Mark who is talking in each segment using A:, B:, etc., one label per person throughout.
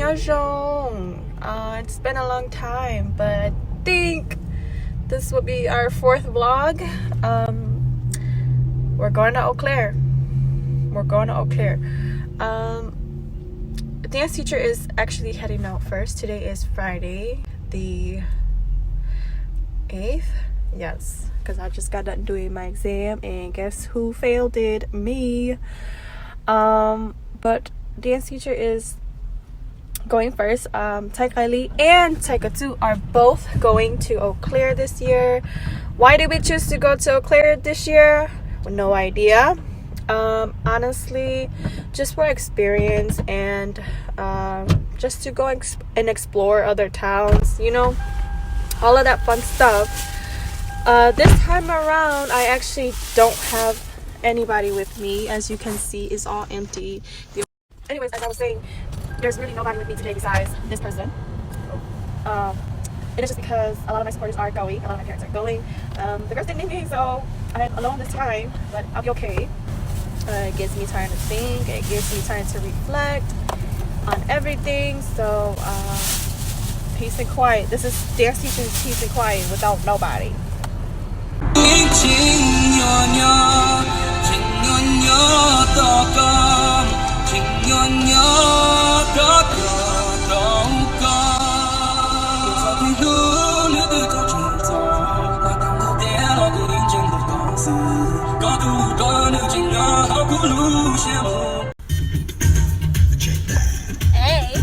A: 안녕하세요. It's been a long time, but I think this will be our 4th vlog. We're going to Eau Claire. The dance teacher is actually heading out first. Today is Friday, the 8th. Yes, because I just got done doing my exam, and guess who failed it? Me. But dance teacher is going first. Ntxhais and NKT are both going to Eau Claire this year. Why did we choose to go to Eau Claire this year? No idea. Honestly, just for experience and just to go and explore other towns, you know, all of that fun stuff. This time around, I actually don't have anybody with me. As you can see, it's all empty. Anyways, as I was saying, there's really nobody with me today besides this person. It is just because a lot of my supporters are going, a lot of my parents are going. The girls didn't need me, so I'm alone this time, but I'll be okay. It gives me time to think, it gives me time to reflect on everything. So peace and quiet. This is dance teaching peace and quiet without nobody. Hey.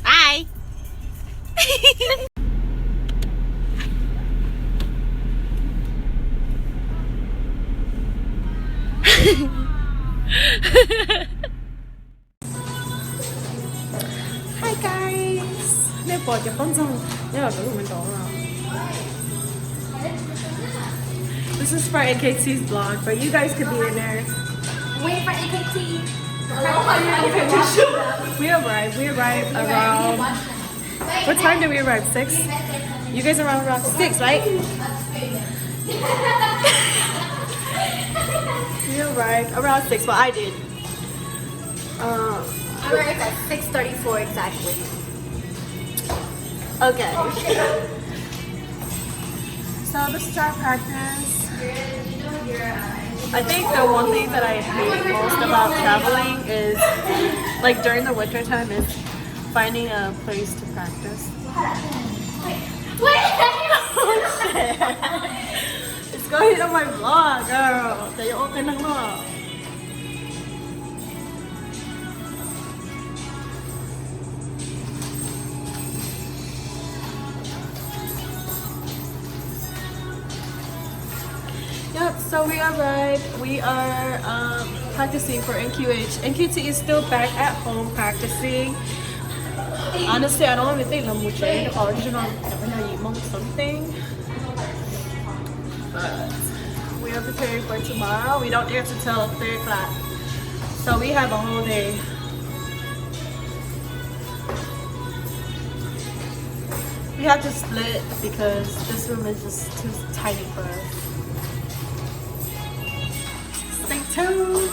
A: Hi. Hi guys. 你播1分鐘，因為佢會講啦。This is for NKT's vlog, but you guys could be in there.
B: Wait for NKT.
A: We arrived around. What time did we arrive? 6? You guys arrived around 6, right? We arrived around 6. Well, I did.
B: I arrived at 6:34 exactly.
A: Okay. So this is our practice. I think the one thing that I hate most about traveling is, like during the winter time, is finding a place to practice. Oh shit! It's going on my vlog, girl. They open the vlog. Yep, so we arrived. We are practicing for NQH. NKT is still back at home practicing. Honestly, I don't even think I'm watching the original something. But we are preparing for tomorrow. We don't dare to tell 3 o'clock. So we have a whole day. We have to split because this room is just too tiny for us. Stay tuned.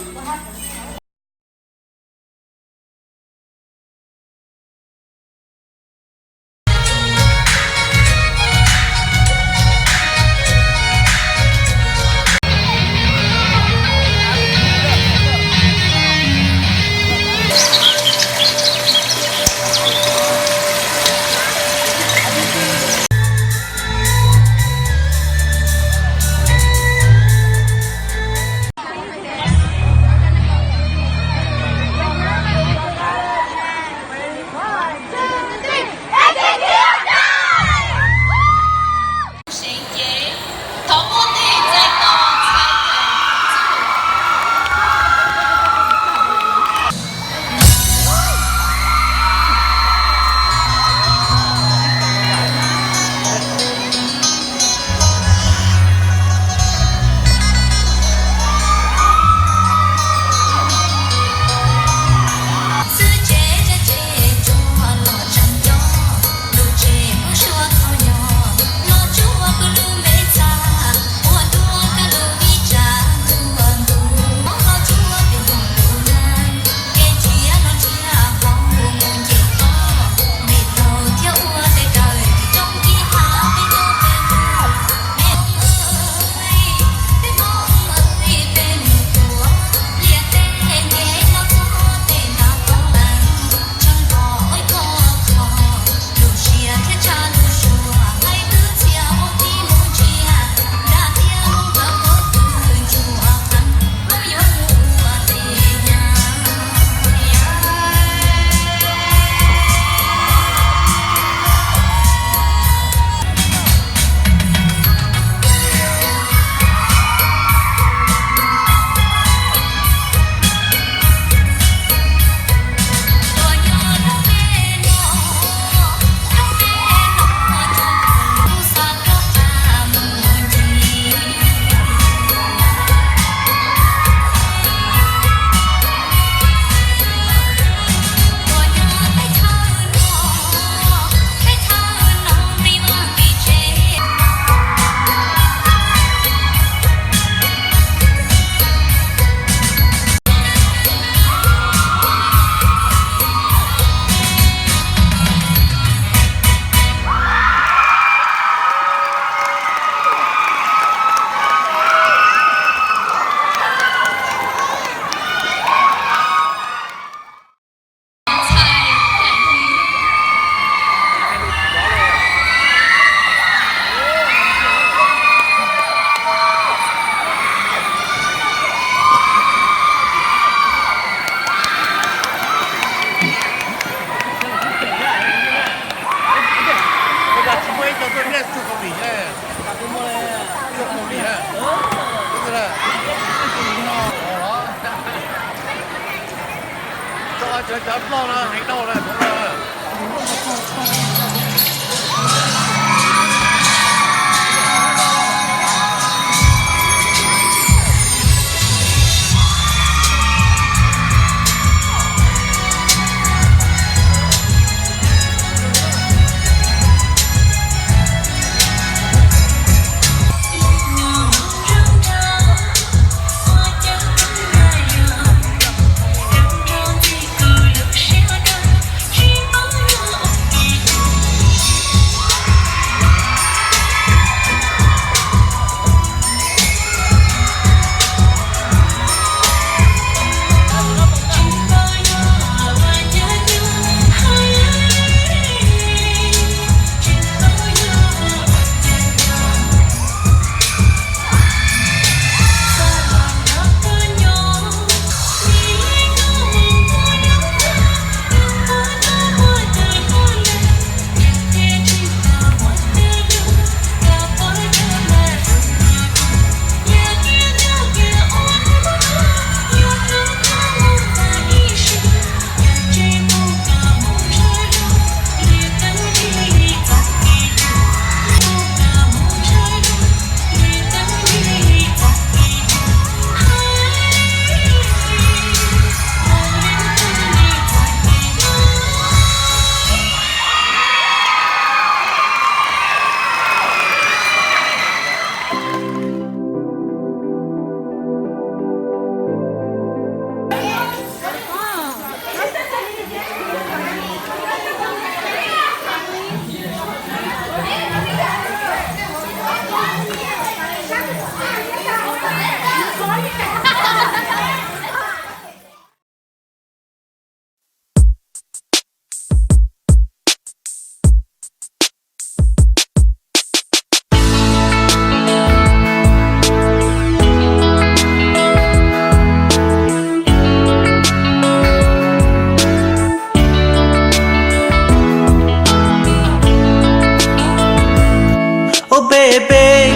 C: Oh baby,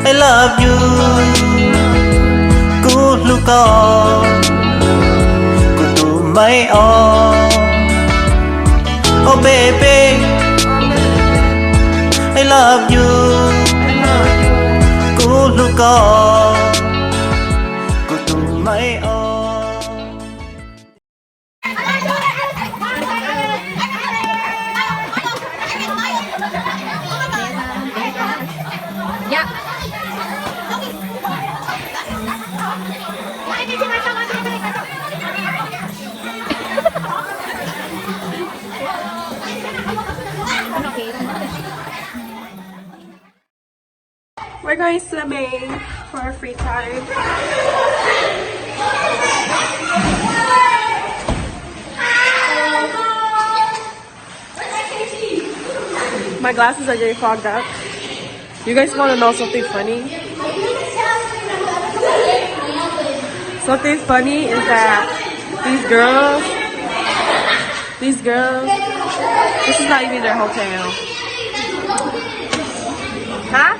C: I love you. Good look on, good to my all. Oh baby, I love you. Good look on, good to my all.
A: We're going swimming for our free time. My glasses are getting fogged up. You guys want to know something funny? Something funny is that these girls, this is not even their hotel. Huh?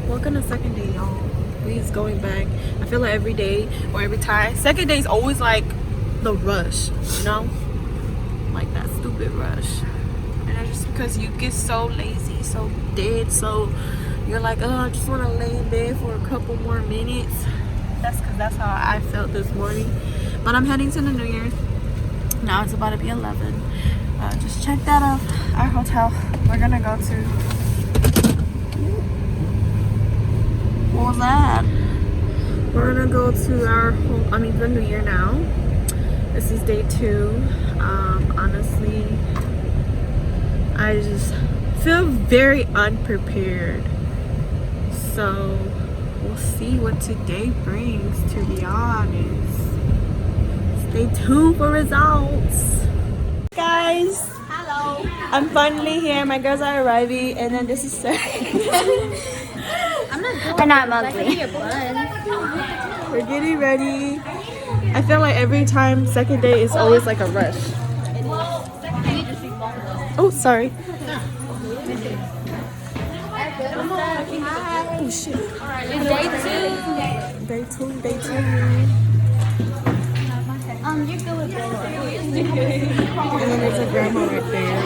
A: Welcome to second day, y'all. We's going back. I feel like every day or every time. Second day is always like the rush, you know? Like that stupid rush. And it's just because you get so lazy, so dead, so you're like, oh, I just want to lay in bed for a couple more minutes. That's because that's how I felt this morning. But I'm heading to the New Year's. Now it's about to be 11. Just checked out of our hotel. We're gonna go to... What was that? We're gonna go to our home, the New Year now. This is day 2. Honestly, I just feel very unprepared. So we'll see what today brings, to be honest. Stay tuned for results. Guys, hello. I'm finally here. My girls are arriving, and then this is Sarah.
B: And I'm ugly.
A: We're getting ready. I feel like every time second day is always like a rush. Oh, sorry. Oh shit. Day two.
B: You're good with
A: And then there's a grandma right there.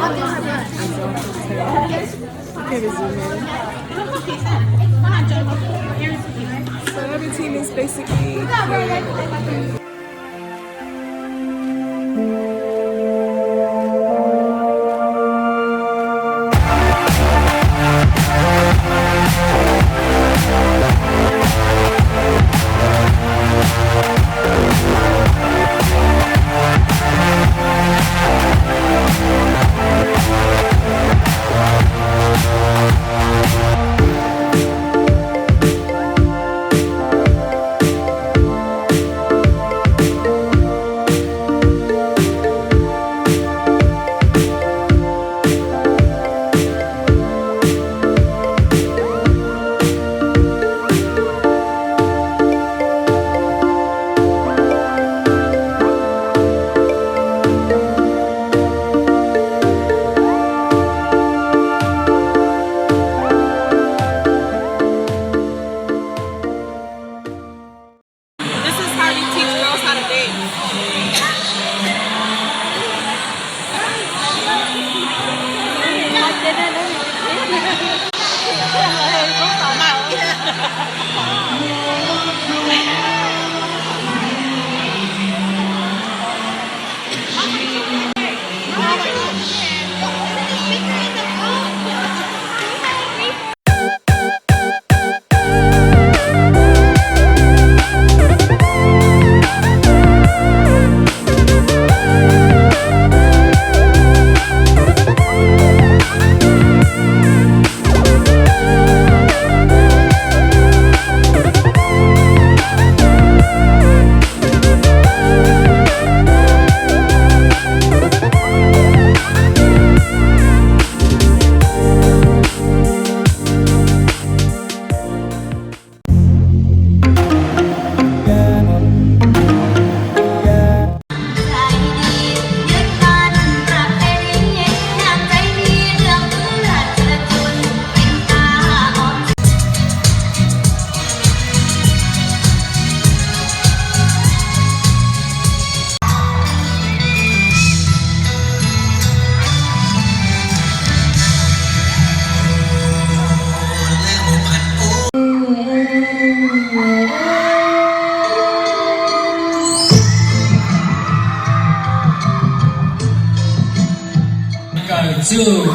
A: Okay, zoom in. So every team is basically here.
D: Two.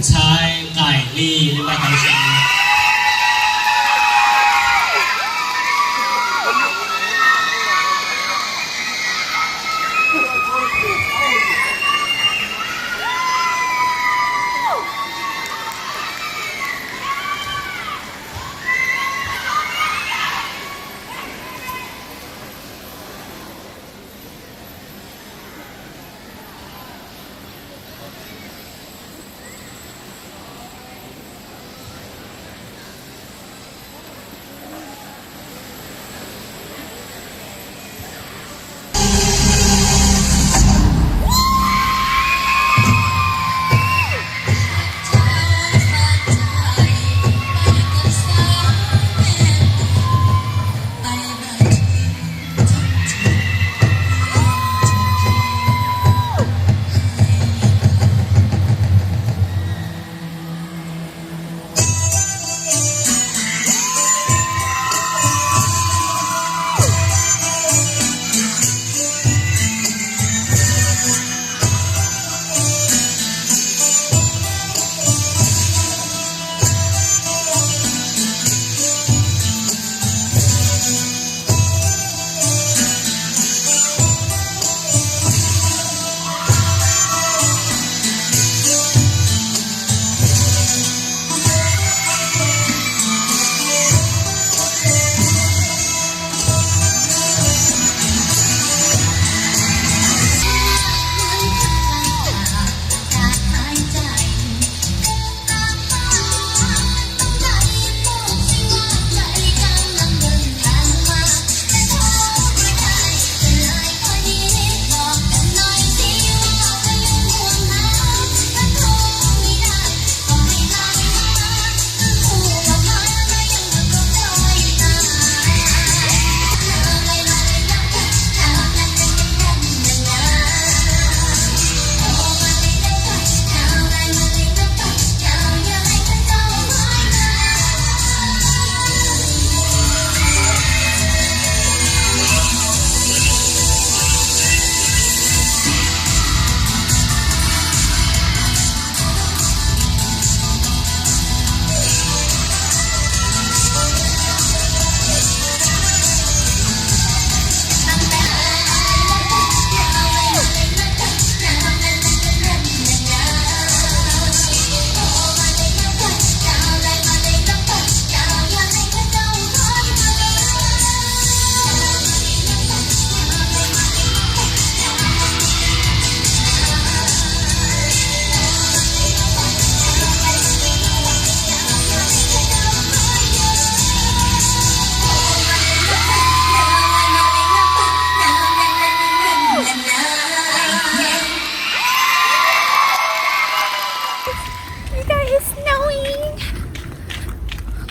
D: Ntxhais Ci Ntsa.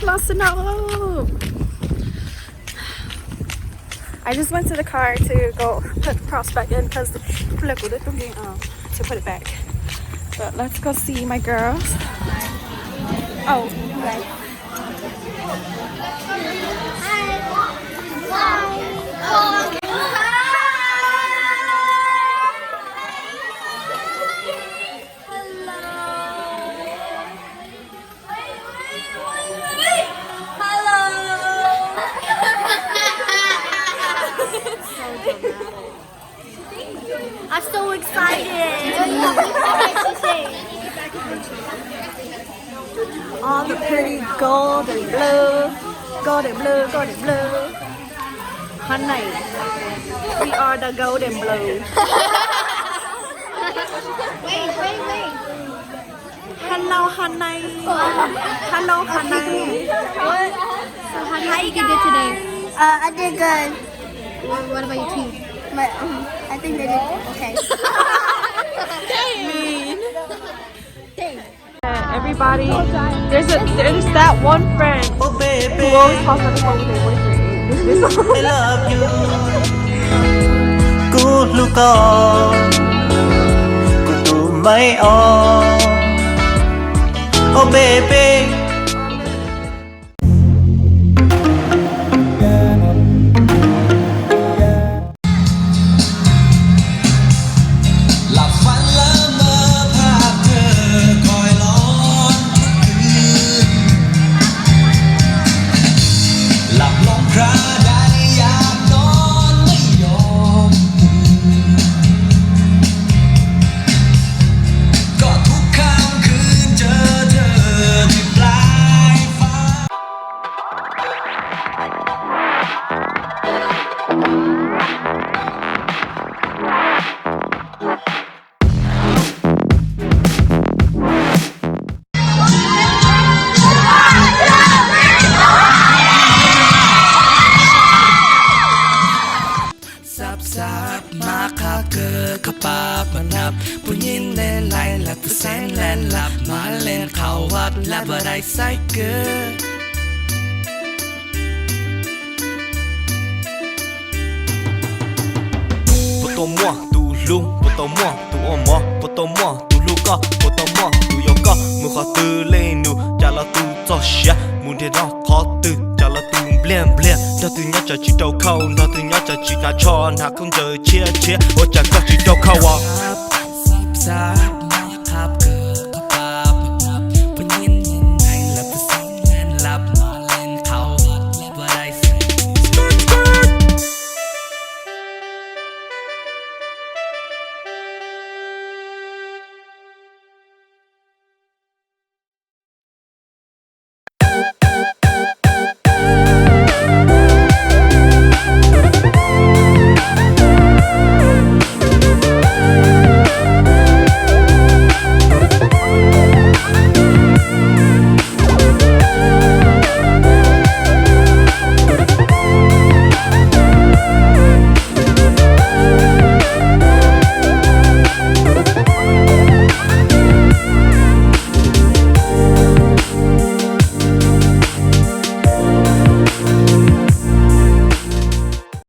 A: Lost snow. I just went to the car to go put the props back in because to put it back. But let's go see my girls. Oh, okay.
B: I'm so excited.
A: All the pretty gold and blue, golden blue, golden blue. Honey, we are the golden blue.
B: Wait.
A: Hello, honey. Hello, honey.
B: What? So how do you think you did today? I did good. What about your team? I think they did okay.
A: Everybody, there's that one friend
C: Oh baby,
A: who always talks on the phone with their boyfriend.
C: I love you. Cú lu con, cú tu mấy on. Oh baby. ไลหลับผู้แสนแลนหลับมาเล่นเข้าวัดและบ่ได้ใส่เกลือปตมัวตูลุงปตมัวตูอมอปตมัวตูลูกก็ปตมัวตูยก็มือขอตือเล่นูจะละตูจ่อเชียมุนเดนอขอตือจะละตูเปลี่ยนเดาตูญาจะจิตเอาเข้าดาตูญาจะจิตนาชอนหากคงเจอเชียโอจะก็จิตเอาเข้าวะ